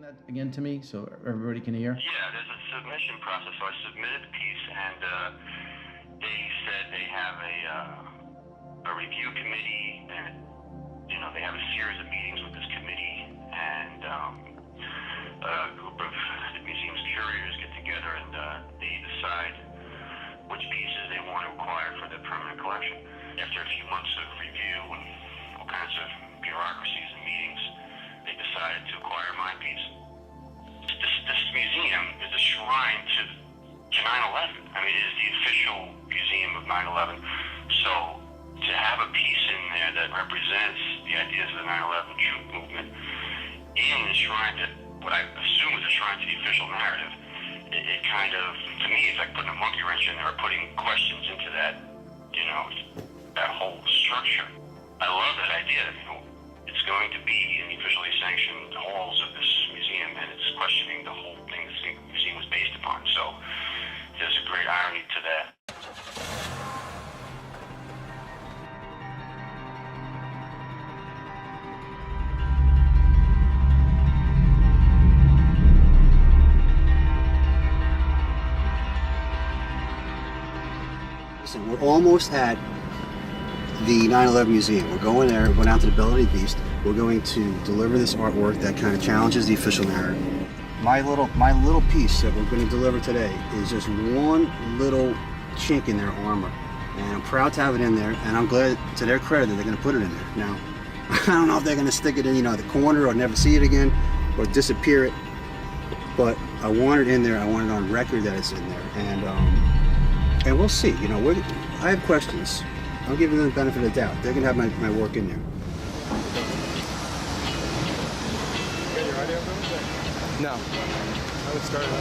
that again to me so everybody can hear? Yeah, there's a submission process. So I submitted the piece, and they said they have a review committee, and they have a series of meetings with this committee, and a group of the museum's curators get together and they decide which pieces they want to acquire for their permanent collection. After a few months of review and all kinds of bureaucracies and meetings, they decided to acquire my piece. This museum is a shrine to 9/11. I mean, it is the official museum of 9/11. So to have a piece in there that represents the ideas of the 9/11 truth movement in the shrine, that what I assume is a shrine to the official narrative, it kind of, to me, it's like putting a monkey wrench in there or putting questions into that, that whole structure. I love that idea. It's going to be in the officially sanctioned halls of this museum, and it's questioning the whole thing this museum was based upon. So there's a great irony to that. Listen, we're almost at the 9/11 Museum. We're going there, we're going out to the Belle of the Beast. We're going to deliver this artwork that kind of challenges the official narrative. My little piece that we're going to deliver today is just one little chink in their armor. And I'm proud to have it in there, and I'm glad, to their credit, that they're going to put it in there. Now, I don't know if they're going to stick it in, the corner or never see it again or disappear it, but I want it in there. I want it on record that it's in there, and we'll see. I have questions. I'll give them the benefit of the doubt. They're gonna have my work in there. Got your audio going? No. I would start it up.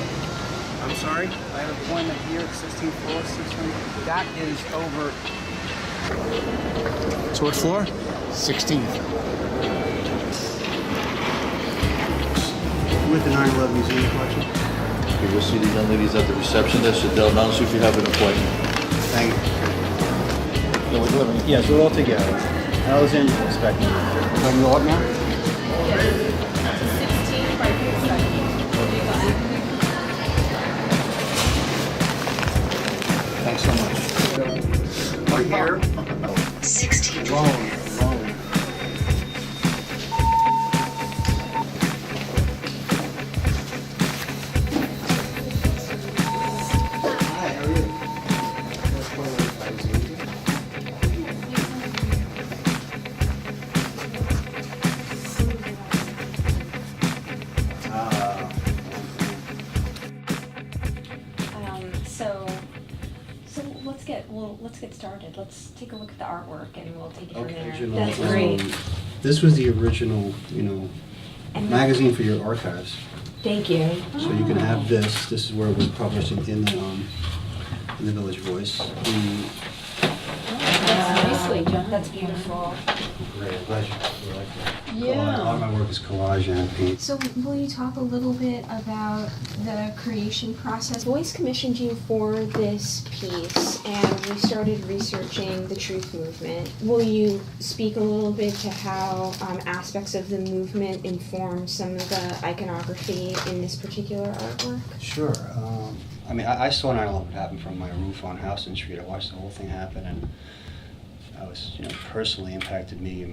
I'm sorry. I have an appointment here at 16th floor, 600. That is over. So what floor? 16th. With the 9/11 Museum collection. Okay, we'll see the young ladies at the reception desk, so they'll announce if you have an appointment. Thank you. No, we're delivering it. Yes, we're all together. I was in inspecting. Can you log now? Thanks so much. Right here. 16. Alone. Let's get started. Let's take a look at the artwork and we'll take it from there. Original, That's great. This was the original, And magazine for your archives. Thank you. So you can have this. This is where it was published in the Village Voice. That's nicely done. That's beautiful. Great, I'm glad you like that. Yeah. A lot of my work is collage and paint. So will you talk a little bit about the creation process? Voice commissioned you for this piece and you started researching the truth movement. Will you speak a little bit to how aspects of the movement inform some of the iconography in this particular artwork? Sure. I saw 9/11 happen from my roof on Houston Street. I watched the whole thing happen, and I was, personally impacted me.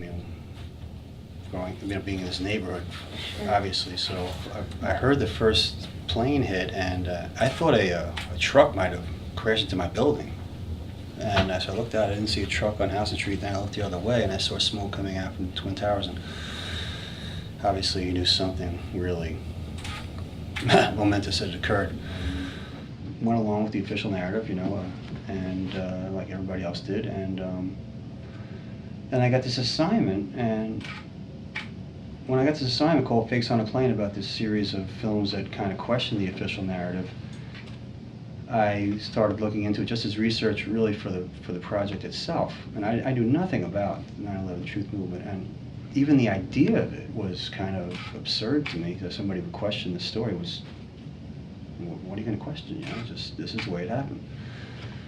Being in this neighborhood, obviously. So I heard the first plane hit, and I thought a truck might have crashed into my building. And as I looked out, I didn't see a truck on Houston Street. Then I looked the other way, and I saw smoke coming out from the Twin Towers. And obviously, you knew something really momentous had occurred. Went along with the official narrative, and like everybody else did. And then I got this assignment, and when I got this assignment called Fakes on a Plane about this series of films that kind of question the official narrative, I started looking into it just as research really for the project itself. And I knew nothing about the 9/11 Truth Movement, and even the idea of it was kind of absurd to me, that somebody would question the story. What are you going to question? Just this is the way it happened.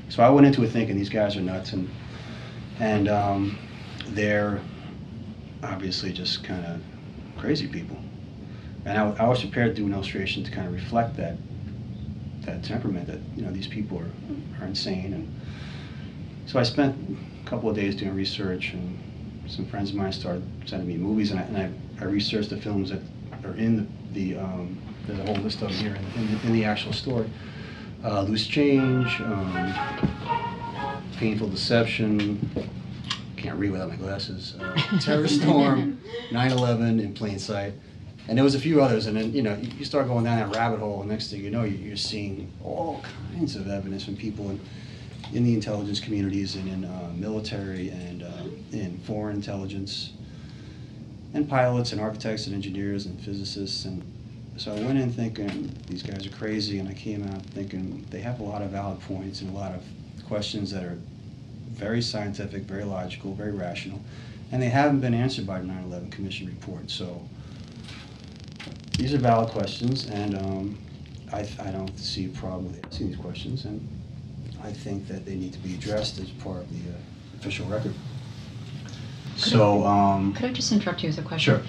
So I went into it thinking these guys are nuts, and they're obviously just kind of crazy people. And I was prepared to do an illustration to kind of reflect that temperament, that, you know, these people are insane. And so I spent a couple of days doing research, and some friends of mine started sending me movies, and I researched the films that are in there's a whole list of them here in the actual story. Loose Change, Painful Deception, can't read without my glasses, Terror Storm, 9/11, In Plain Sight. And there was a few others, and then, you know, you start going down that rabbit hole, and next thing you know, you're seeing all kinds of evidence from people in the intelligence communities, and in military, and in foreign intelligence, and pilots, and architects, and engineers, and physicists. And so I went in thinking, these guys are crazy, and I came out thinking they have a lot of valid points and a lot of questions that are very scientific, very logical, very rational, and they haven't been answered by the 9/11 Commission report. So these are valid questions, and I don't see a problem with asking these questions, and I think that they need to be addressed as part of the official record. So, Could I just interrupt you with a question? Sure.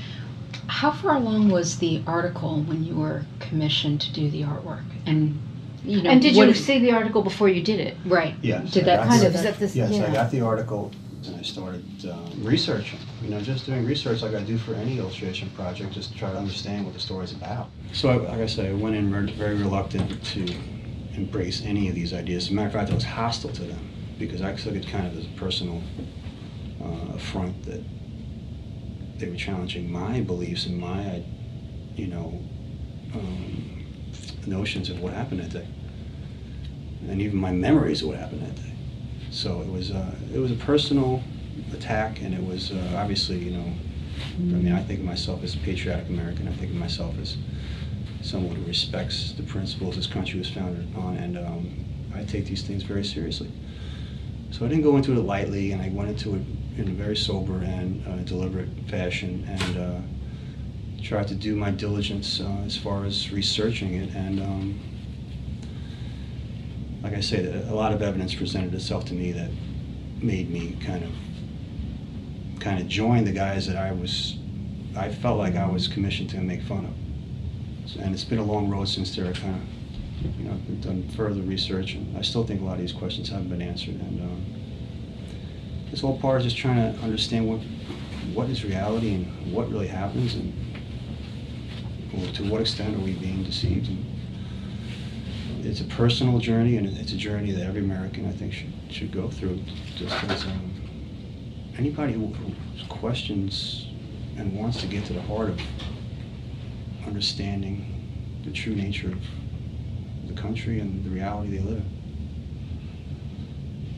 How far along was the article when you were commissioned to do the artwork? And, you know, And did what you see the article before you did it? Right. Yes, Did I that got kind the- of... Is that this? yes, yeah. I got the article, and I started researching. You know, just doing research like I do for any illustration project, just to try to understand what the story's about. So, like I said, I went in very reluctant to embrace any of these ideas. As a matter of fact, I was hostile to them, because I took it kind of as a personal affront that they were challenging my beliefs and my, you know, notions of what happened that day, and even my memories of what happened that day. So it was a personal attack, and it was obviously, you know, I mean, I think of myself as a patriotic American. I think of myself as someone who respects the principles this country was founded on, and I take these things very seriously. So I didn't go into it lightly, and I went into it in a very sober and deliberate fashion, and tried to do my diligence as far as researching it. And like I say, a lot of evidence presented itself to me that made me kind of join the guys that I felt like I was commissioned to make fun of. And it's been a long road since there. I kind of, you know, I've done further research, and I still think a lot of these questions haven't been answered. And it's all part of just trying to understand what is reality and what really happens, and to what extent are we being deceived. And it's a personal journey, and it's a journey that every American, I think, should go through. Just as anybody who questions and wants to get to the heart of understanding the true nature of the country and the reality they live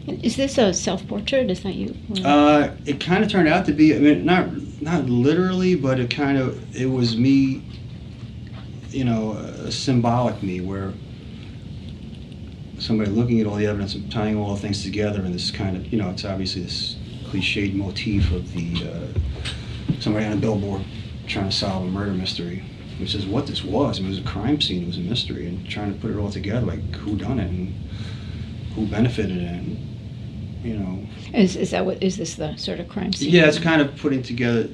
in. Is this a self-portrait? Is that you? It kind of turned out to be, I mean, not literally, but it was me, you know, a symbolic me, where somebody looking at all the evidence and tying all the things together, and this kind of, you know, it's obviously this cliched motif of the somebody on a billboard trying to solve a murder mystery, which is what this was. It was a crime scene, it was a mystery, and trying to put it all together, like who done it and who benefited, and, you know. Is this the sort of crime scene? Yeah, it's kind of putting together,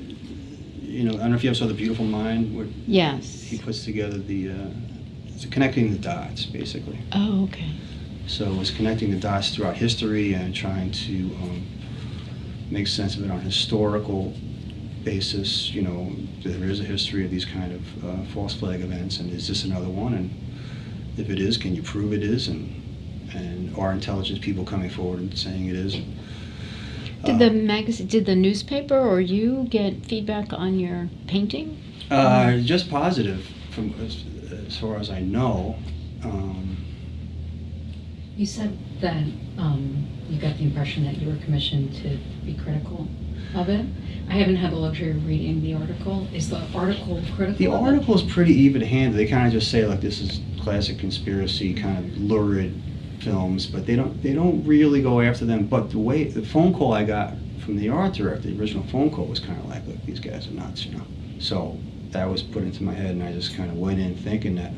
you know, I don't know if you ever saw The Beautiful Mind, where Yes. he puts together it's connecting the dots, basically. Oh, okay. So it was connecting the dots throughout history and trying to make sense of it on a historical basis. You know, there is a history of these kind of false flag events, and is this another one? And if it is, can you prove it is? And are intelligence people coming forward and saying it is? Did the magazine, did the newspaper or you get feedback on your painting? Just positive, from as far as I know. You said that you got the impression that you were commissioned to be critical of it. I haven't had the luxury of reading the article. Is the article critical? The of it? article is pretty even-handed. They kind of just say, like, this is classic conspiracy, kind of lurid films, but they don't really go after them. But the phone call I got from the art director, the original phone call, was kind of like, look, these guys are nuts, you know. So that was put into my head, and I just kind of went in thinking that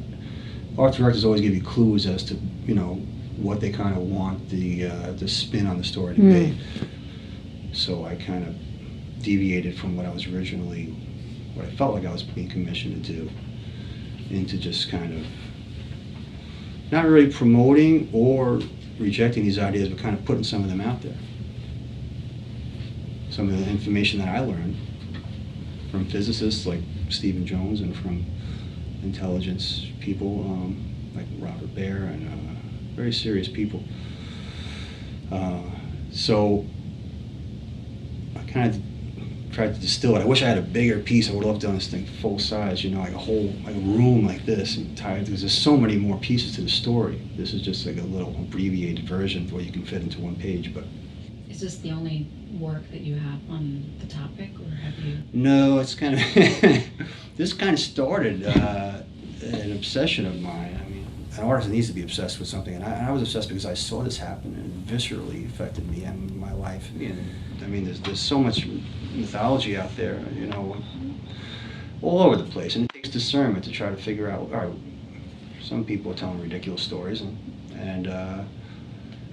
art directors always give you clues as to, you know, what they kind of want the spin on the story to be. So I kind of deviated from what I felt like I was being commissioned to do. into just kind of not really promoting or rejecting these ideas, but kind of putting some of them out there. Some of the information that I learned from physicists like Stephen Jones and from intelligence people like Robert Baer and very serious people. So I kind of tried to distill it. I wish I had a bigger piece. I would love done this thing full size, you know, like a room like this, and tied, because there's so many more pieces to the story. This is just like a little abbreviated version where you can fit into one page. But Is this the only work that you have on the topic, or have you? no, it's kind of this kind of started an obsession of mine. I mean, an artist needs to be obsessed with something, and I was obsessed because I saw this happen and viscerally affected me and my life. And I mean, there's so much mythology out there, you know, all over the place, and it takes discernment to try to figure out. All right, some people are telling ridiculous stories, and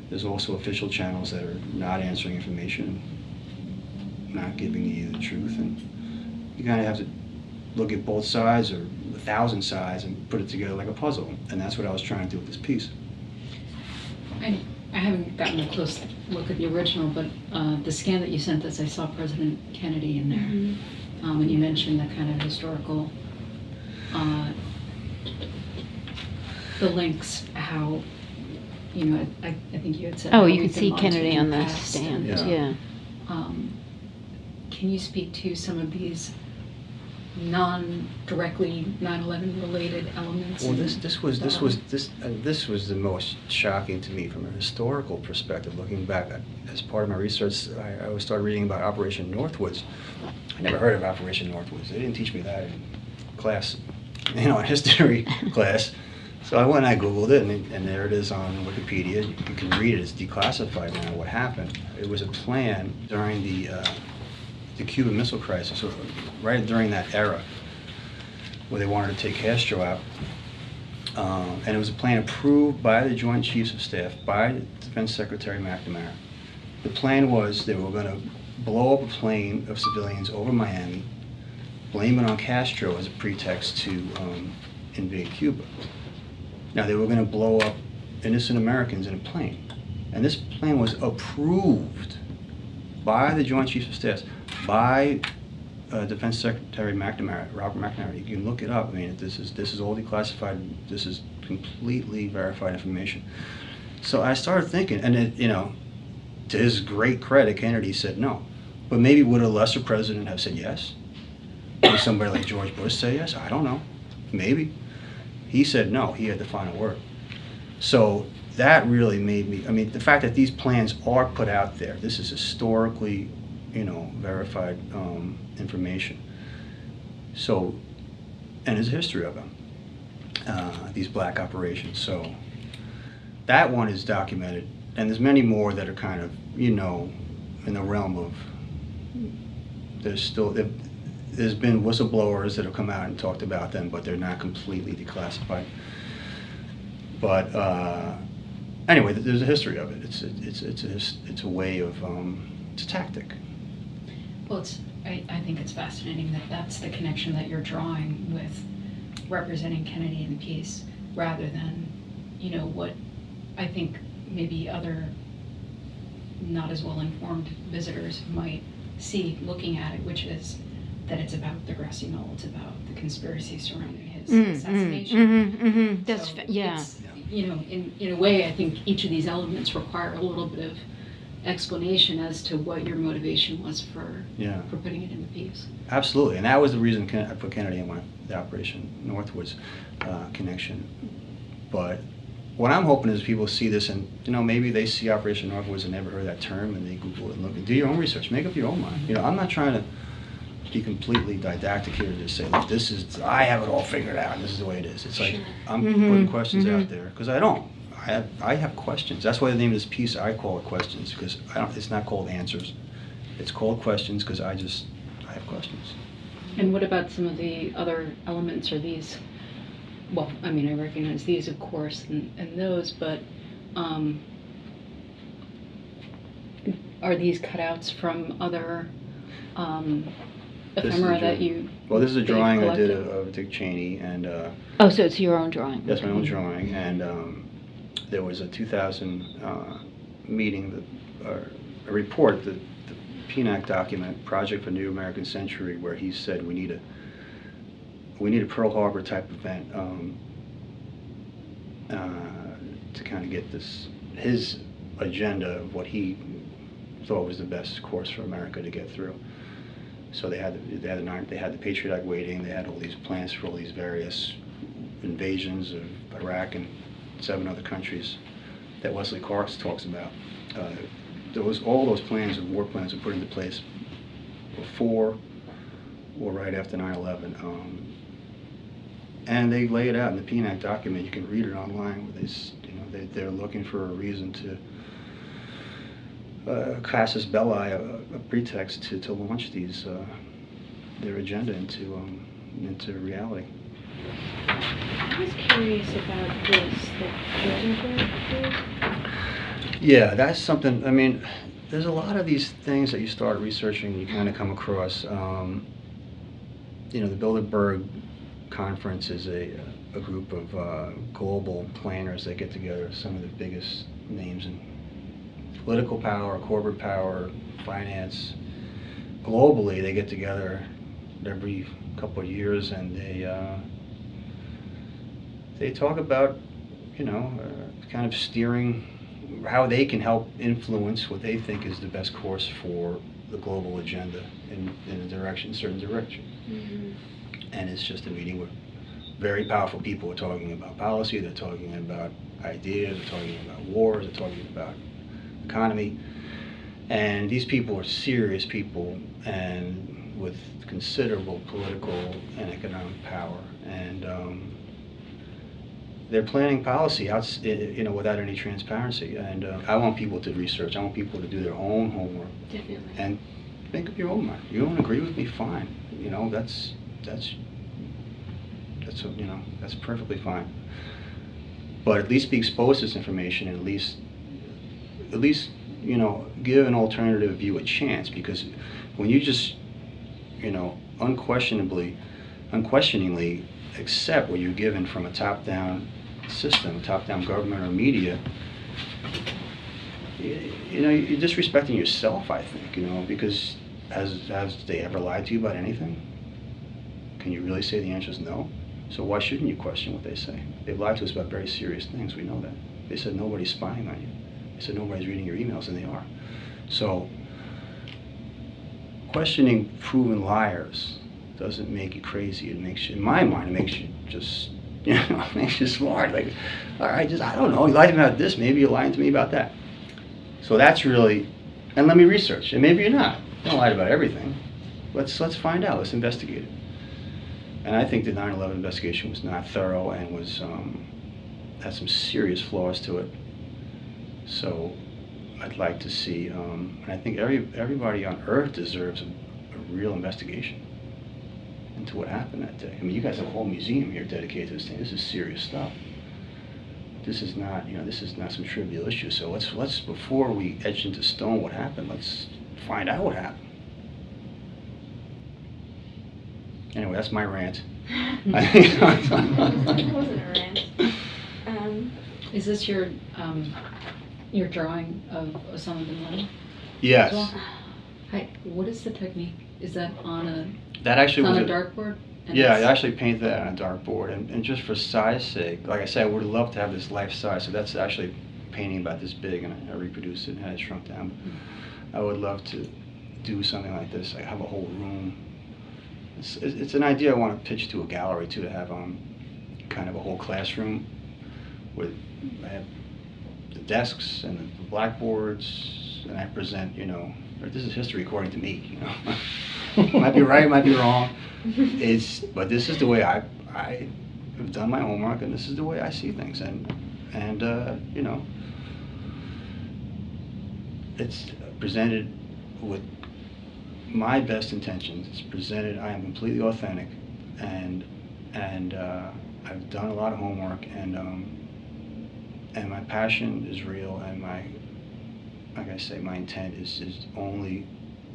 there's also official channels that are not answering information, not giving you the truth, and you kind of have to look at both sides or 1,000 sides and put it together like a puzzle, and that's what I was trying to do with this piece. I haven't gotten a close look at the original, but the scan that you sent us, I saw President Kennedy in there, and you mentioned that kind of historical, the links, how, you know, I think you had said. Oh, how you we've could see been Kennedy on the monitoring past, stand, Yeah. yeah. Can you speak to some of these non-directly 9/11 related elements? Well, in this was the most shocking to me from a historical perspective. Looking back, as part of my research, I started reading about Operation Northwoods. I never heard of Operation Northwoods. They didn't teach me that in class, you know, in history class. So I went and I Googled it, and there it is on Wikipedia. You can read it. It's declassified now. What happened? It was a plan during the Cuban Missile Crisis, so right during that era, where they wanted to take Castro out. And it was a plan approved by the Joint Chiefs of Staff, by Defense Secretary McNamara. The plan was they were going to blow up a plane of civilians over Miami, blame it on Castro as a pretext to invade Cuba. Now, they were going to blow up innocent Americans in a plane. And this plan was approved by the Joint Chiefs of Staff, by Defense Secretary McNamara, Robert McNamara. You can look it up. I mean, this is all declassified. This is completely verified information. So I started thinking, and it, you know, to his great credit, Kennedy said no. But maybe would a lesser president have said yes? Would somebody like George Bush say yes? I don't know. Maybe. He said no. He had the final word. So that really made me, I mean, the fact that these plans are put out there, this is historically, you know, verified information. So, and there's a history of them, these black operations. So that one is documented, and there's many more that are kind of, you know, in the realm of, there's been whistleblowers that have come out and talked about them, but they're not completely declassified. But anyway, there's a history of it. It's a way of, it's a tactic. Well, I think it's fascinating that that's the connection that you're drawing with representing Kennedy in the piece, rather than, you know, what I think maybe other not as well-informed visitors might see looking at it, which is that it's about the grassy knoll, it's about the conspiracy surrounding his assassination. That's So yeah. it's, you know, in a way, I think each of these elements require a little bit of explanation as to what your motivation was for putting it in the piece. Absolutely, and that was the reason I put Kennedy in the Operation Northwoods connection. But what I'm hoping is people see this, and you know, maybe they see Operation Northwoods and never heard that term, and they Google it and look and do your own research, make up your own mind. You know, I'm not trying to be completely didactic here to just say, look, this is, I have it all figured out, and this is the way it is. It's like, I'm putting questions out there, because I don't. I have questions. That's why the name of this piece, I call it Questions, because it's not called Answers. It's called Questions because I have questions. And what about some of the other elements, or these, well, I mean, I recognize these, of course, and those, but are these cutouts from other This is a ephemera that drawing. you. Well, this is a that you've drawing I did collected? of Dick Cheney, and Oh, so it's your own drawing? that's my Okay. own drawing. And there was a 2000 meeting, a report, the PNAC document, Project for New American Century, where he said we need a Pearl Harbor type event to kind of get his agenda of what he thought was the best course for America to get through. So they had the Patriot Act waiting. They had all these plans for all these various invasions of Iraq and 7 other countries that Wesley Clark talks about. All those plans and war plans were put into place before or right after 9/11. And they lay it out in the PNAC document. You can read it online. Where they're looking for a reason to casus belli, a pretext to launch their agenda into reality. I was curious about this, the Gettysburg Bridge. Yeah, that's something. I mean, there's a lot of these things that you start researching, you kind of come across. The Bilderberg Conference is a group of global planners that get together, some of the biggest names in political power, corporate power, finance. Globally, they get together every couple of years, and they talk about, kind of steering how they can help influence what they think is the best course for the global agenda in a certain direction. Mm-hmm. And it's just a meeting where very powerful people are talking about policy, they're talking about ideas, they're talking about wars, they're talking about economy. And these people are serious people and with considerable political and economic power. And they're planning policy without any transparency. And I want people to research. I want people to do their own homework. Definitely. And make up your own mind. You don't agree with me, fine. That's perfectly fine. But at least be exposed to this information, and at least give an alternative view a chance. Because when you just unquestioningly accept what you're given from a top-down system, a top-down government or media, you're disrespecting yourself, I think, because has they ever lied to you about anything? Can you really say the answer is no? So why shouldn't you question what they say? They've lied to us about very serious things, we know that. They said nobody's spying on you. They said nobody's reading your emails, and they are. So questioning proven liars doesn't make you crazy. It makes you, in my mind, it makes you just, it makes you smart. Like, all right, I don't know, you lied to me about this, maybe you're lying to me about that. So that's really, and let me research, and maybe you're not. Don't lie about everything. Let's find out, let's investigate it. And I think the 9/11 investigation was not thorough and had some serious flaws to it. So I'd like to see, and I think everybody on Earth deserves a real investigation into what happened that day. I mean, you guys have a whole museum here dedicated to this thing. This is serious stuff. This is not, some trivial issue. So let's before we etch into stone what happened, let's find out what happened. Anyway, that's my rant. It wasn't a rant. Is this your drawing of Osama bin Laden? Yes. Well, hi, what is the technique? Is that on a, That actually on was a dartboard? And Yeah, I it's- actually painted that on a dartboard, and just for size sake, like I said, I would have loved to have this life size, so that's actually painting about this big, and I reproduced it and had it shrunk down. But I would love to do something like this. I have a whole room. It's an idea I want to pitch to a gallery too, to have kind of a whole classroom with I have the desks and the blackboards, and I present, this is history according to me, might be right, might be wrong. But this is the way I have done my homework, and this is the way I see things, and it's presented with my best intentions. It's presented, I am completely authentic, and I've done a lot of homework, and my passion is real, and like I say, my intent is only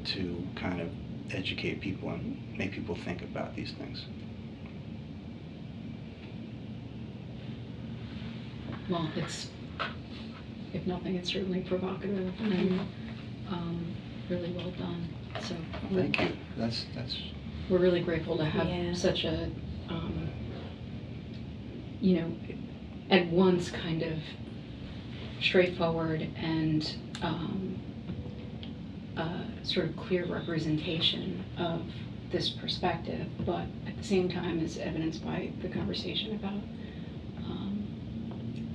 to kind of educate people and make people think about these things. Well, it's, if nothing, it's certainly provocative and really well done. So Thank you. That's we're really grateful to have Yeah. such a, you know, at once kind of straightforward and sort of clear representation of this perspective, but at the same time, as evidenced by the conversation about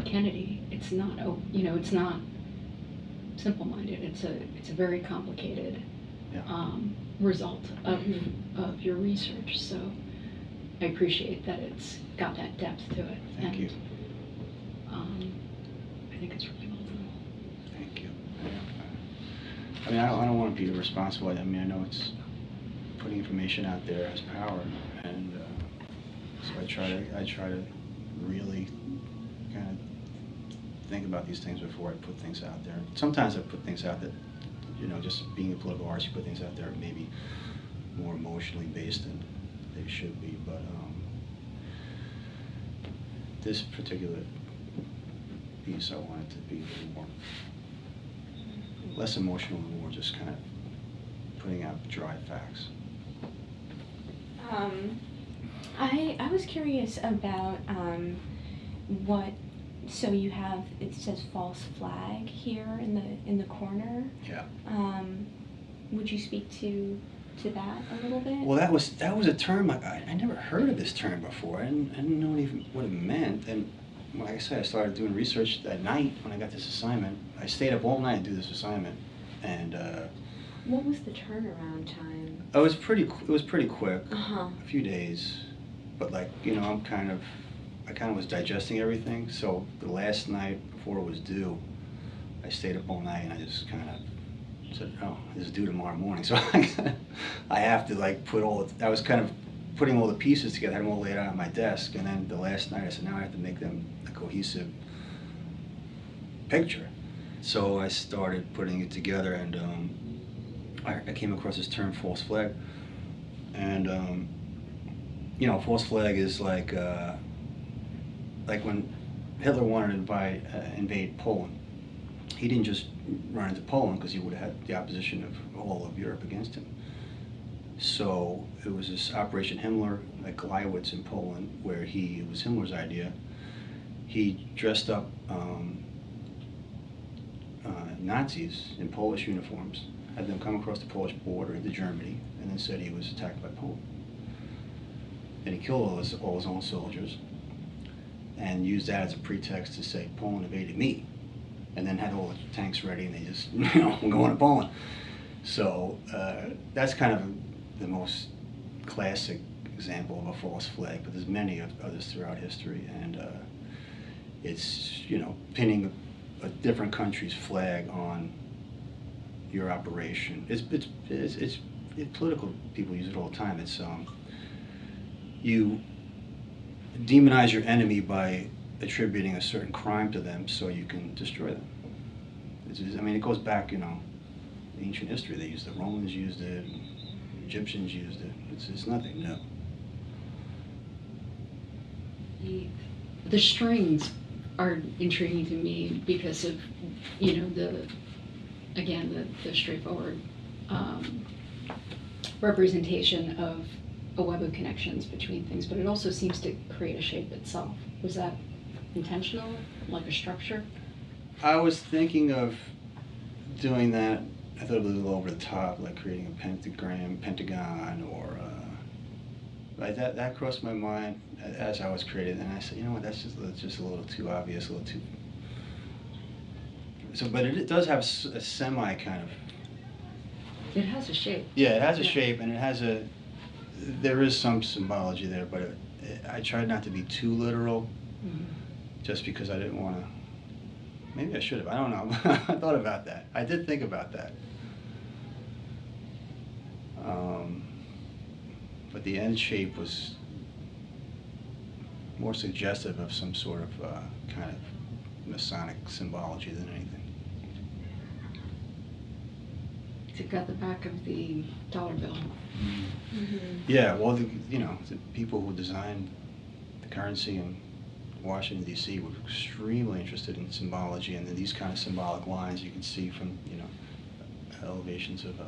Kennedy, it's not, you know, it's not simple-minded. It's a very complicated result of your research. So I appreciate that it's got that depth to it. Thank you. I think it's really well done. Thank you. I mean, I don't want to be irresponsible. I mean, I know it's putting information out there has power, and so I try to really kind of think about these things before I put things out there. Sometimes I put things out that, you know, just being a political artist, you put things out there maybe more emotionally based than they should be. But this particular piece, I wanted to be a little more, less emotional and more just kind of putting out dry facts. I was curious about what. So you have, it says false flag here in the corner. Yeah. Would you speak to that a little bit? Well, that was a term I never heard of this term before. I didn't know even what it meant. And like I said, I started doing research that night when I got this assignment. I stayed up all night to do this assignment, and What was the turnaround time? it was pretty quick. Uh-huh. A few days, but like, you know, I kind of was digesting everything. So the last night before it was due, I stayed up all night and I just kind of said, oh, this is due tomorrow morning. So I have to like I was kind of putting all the pieces together, had them all laid out on my desk, and then the last night I said, now I have to make them a cohesive picture. So I started putting it together, and I came across this term, false flag. And you know, false flag is like when Hitler wanted to invade Poland. He didn't just run into Poland because he would have had the opposition of all of Europe against him. So it was this Operation Himmler at Gleiwitz in Poland, where it was Himmler's idea. He dressed up Nazis in Polish uniforms, had them come across the Polish border into Germany, and then said he was attacked by Poland. Then he killed all his own soldiers, and used that as a pretext to say Poland invaded me, and then had all the tanks ready, and they just, you know, we're going to Poland. So that's kind of the most classic example of a false flag, but there's many others throughout history, and it's, you know, pinning a different country's flag on your operation. It's political people use it all the time. It's you demonize your enemy by attributing a certain crime to them so you can destroy them. I mean, it goes back, you know, ancient history. They used it. The Romans used it. Egyptians used it. It's nothing new. The strings are intriguing to me because of, you know, the straightforward representation of a web of connections between things, but it also seems to create a shape itself. Was that intentional, like a structure? I was thinking of doing that. I thought it was a little over the top, like creating a pentagon, or like that crossed my mind as I was creating it, and I said, you know what, that's just a little too obvious, a little too. So, but it does have a semi kind of. It has a shape. Yeah, it has a shape, and there is some symbology there, but I tried not to be too literal, just because I didn't want to. Maybe I should have. I don't know. I thought about that. I did think about that. But the end shape was more suggestive of some sort of kind of Masonic symbology than anything. got the back of the dollar bill. Yeah, well, the people who designed the currency in Washington, D.C. were extremely interested in symbology, and then these kind of symbolic lines you can see from, elevations of,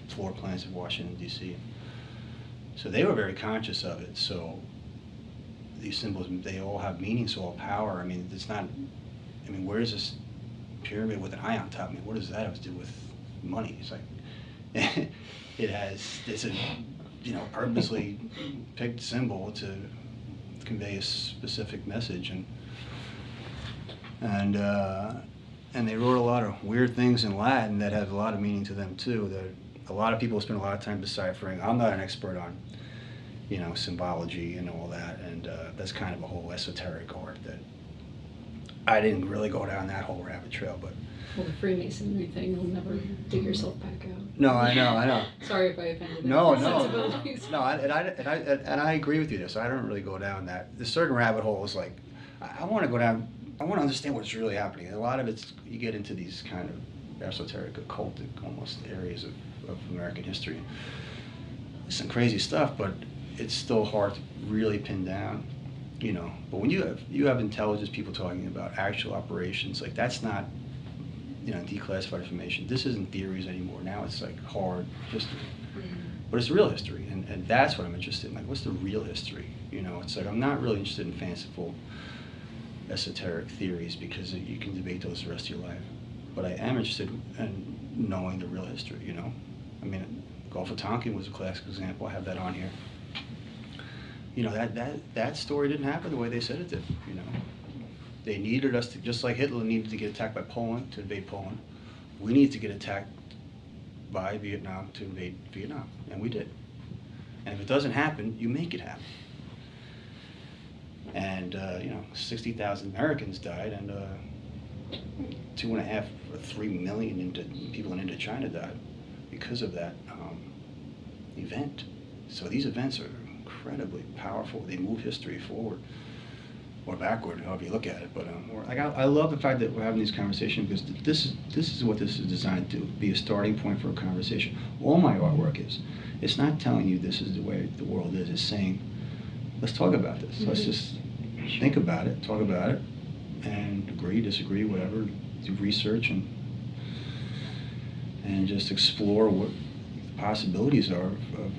floor plans of Washington, D.C. So they were very conscious of it. So these symbols, they all have meanings, all power. I mean, where is this pyramid with an eye on top? I mean, what does that have to do with money? It's like, it's a, purposely picked symbol to convey a specific message, and they wrote a lot of weird things in Latin that have a lot of meaning to them too, that a lot of people spend a lot of time deciphering. I'm not an expert on, symbology and all that, and that's kind of a whole esoteric art that I didn't really go down that whole rabbit trail, but. Well, the Freemasonry thing, you'll never dig yourself back out. No, I know. Sorry if I offended No, sensibilities. and I agree with you there. So I don't really go down that. There's certain rabbit holes, like I want to go down. I want to understand what's really happening. And a lot of it's you get into these kind of esoteric, occultic, almost areas of American history. There's some crazy stuff, but it's still hard to really pin down. But when you have intelligence people talking about actual operations, like that's not. Declassified information. This isn't theories anymore. Now it's like hard history. But it's real history, and that's what I'm interested in. Like, what's the real history? It's like I'm not really interested in fanciful, esoteric theories because you can debate those the rest of your life. But I am interested in knowing the real history, I mean, Gulf of Tonkin was a classic example. I have that on here. That story didn't happen the way they said it did, They needed us to, just like Hitler needed to get attacked by Poland to invade Poland, we need to get attacked by Vietnam to invade Vietnam, and we did. And if it doesn't happen, you make it happen. And 60,000 Americans died, and 2.5 or 3 million people in Indochina died because of that event. So these events are incredibly powerful. They move history forward. Or backward, however you look at it. But I love the fact that we're having these conversations because this is what this is designed to do, be a starting point for a conversation. All my artwork is. It's not telling you this is the way the world is. It's saying, let's talk about this. Let's just think about it, talk about it, and agree, disagree, whatever. Do research and just explore what the possibilities are of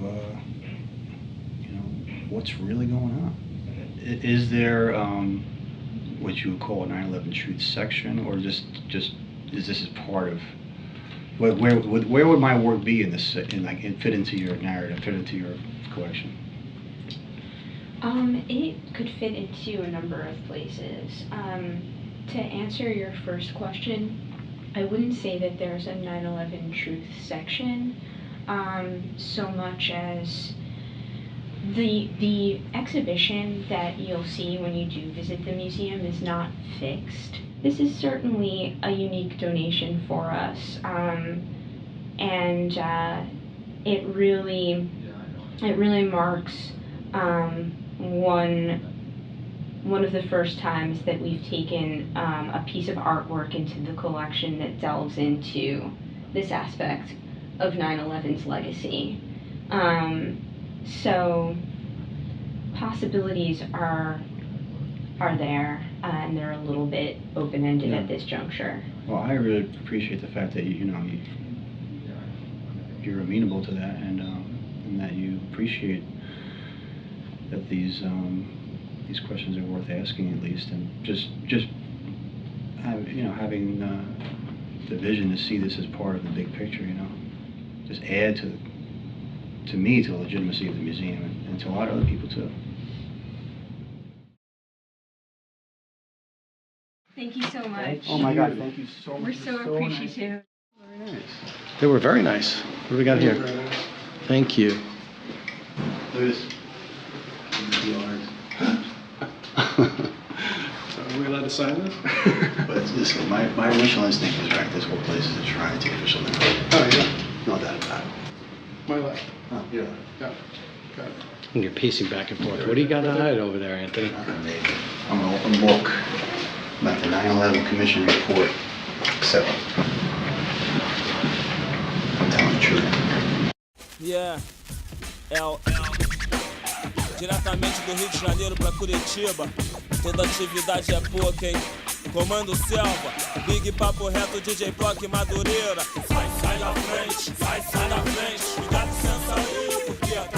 what's really going on. Is there what you would call a 9/11 truth section, or just is this as part of where would my work be in this fit into your narrative, fit into your collection? It could fit into a number of places. To answer your first question, I wouldn't say that there's a 9/11 truth section so much as the exhibition that you'll see when you do visit the museum is not fixed. This is certainly a unique donation for us, and it really marks one of the first times that we've taken a piece of artwork into the collection that delves into this aspect of 9/11's legacy. So possibilities are there, and they're a little bit open-ended at this juncture. Well, I really appreciate the fact that you're amenable to that, and that you appreciate that these questions are worth asking at least, and just having the vision to see this as part of the big picture, just add to me, to the legitimacy of the museum, and to a lot of other people too. Thank you so much. Oh my God, thank you so much. We're so appreciative. Nice. Very nice. They were very nice. What do we got here? Thank you. Look at this. Are we allowed to sign this? But listen, my initial instinct was right. This whole place is a shrine to the official name. Oh, yeah. No doubt about it. My left. Oh, yeah. Got it. Got it. You're pacing back and forth. What do you got to hide over there, Anthony? I'm going to open a book about the 9/11 Commission report, etc. Yeah, diretamente do Rio de Janeiro pra Curitiba. Toda atividade é pouca, hein? Comando Selva, Big Papo Reto, DJ Block Madureira. Sai da frente, sai da frente. Cuidado, senta aí, porque